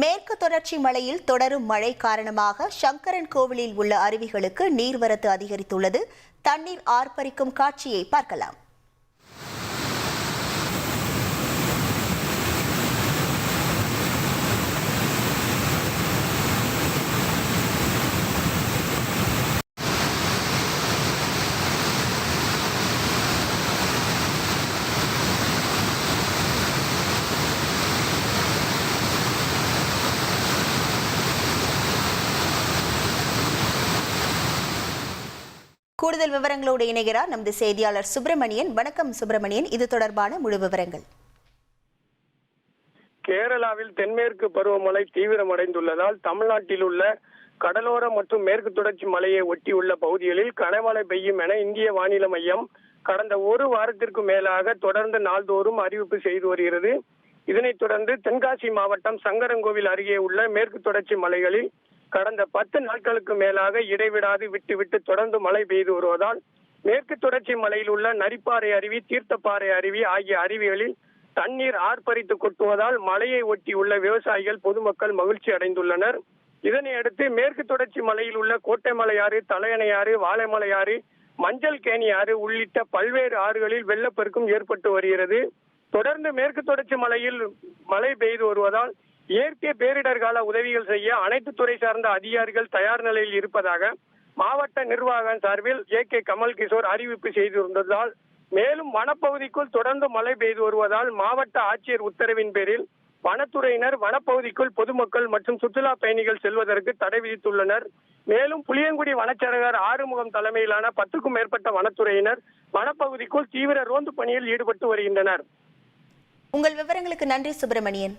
மேற்கு தொடர்ச்சி மலையில் தொடரும் மழை காரணமாக சங்கரன் கோவிலில் உள்ள அருவிகளுக்கு நீர்வரத்து அதிகரித்துள்ளது. தண்ணீர் ஆர்ப்பரிக்கும் காட்சியை பார்க்கலாம். கூடுதல் விவரங்களோடு இணைகிறார் நமது செய்தியாளர் சுப்பிரமணியன். வணக்கம் சுப்பிரமணியன், இது தொடர்பான முழு விவரங்கள். கேரளாவில் தென்மேற்கு பருவமழை தீவிரமடைந்துள்ளதால் தமிழ்நாட்டில் உள்ள கடலோர மற்றும் மேற்கு தொடர்ச்சி மலையை ஒட்டியுள்ள பகுதிகளில் கனமழை பெய்யும் என இந்திய வானிலை மையம் கடந்த ஒரு வாரத்திற்கு மேலாக தொடர்ந்து நாள்தோறும் அறிவிப்பு செய்து வருகிறது. இதனைத் தொடர்ந்து தென்காசி மாவட்டம் சங்கரன்கோவில் அருகே உள்ள மேற்கு தொடர்ச்சி மலைகளில் கடந்த 10 நாட்களுக்கு மேலாக இடைவிடாது விட்டு தொடர்ந்து மழை பெய்து வருவதால் மேற்கு தொடர்ச்சி மலையில் உள்ள நரிப்பாறை அருவி, தீர்த்தப்பாறை அருவி ஆகிய அருவிகளில் தண்ணீர் ஆர்ப்பரித்து கொட்டுவதால் மலையை ஒட்டியுள்ள விவசாயிகள், பொதுமக்கள் மகிழ்ச்சி அடைந்துள்ளனர். இதனையடுத்து மேற்கு தொடர்ச்சி மலையில் உள்ள கோட்டைமலையாறு, தலையணையாறு, வாழைமலையாறு, மஞ்சள் கேணி ஆறு உள்ளிட்ட பல்வேறு ஆறுகளில் வெள்ளப்பெருக்கும் ஏற்பட்டு வருகிறது. தொடர்ந்து மேற்கு தொடர்ச்சி மலையில் மழை பெய்து வருவதால் இயற்கை பேரிடர் கால உதவிகள் செய்ய அனைத்து துறை சார்ந்த அதிகாரிகள் தயார் நிலையில் இருப்பதாக மாவட்ட நிர்வாகம் சார்பில் ஏ.கே. கமல் கிஷோர் அறிவிப்பு செய்திருந்ததால் மேலும் வனப்பகுதிக்குள் தொடர்ந்து மழை பெய்து வருவதால் மாவட்ட ஆட்சியர் உத்தரவின் பேரில் வனத்துறையினர் வனப்பகுதிக்குள் பொதுமக்கள் மற்றும் சுற்றுலா பயணிகள் செல்வதற்கு தடை விதித்துள்ளனர். மேலும் புளியங்குடி வனச்சரகர் ஆறுமுகம் தலைமையிலான 10க்கும் மேற்பட்ட வனத்துறையினர் வனப்பகுதிக்குள் தீவிர ரோந்து பணியில் ஈடுபட்டு வருகின்றனர். உங்கள் விவரங்களுக்கு நன்றி சுப்பிரமணியன்.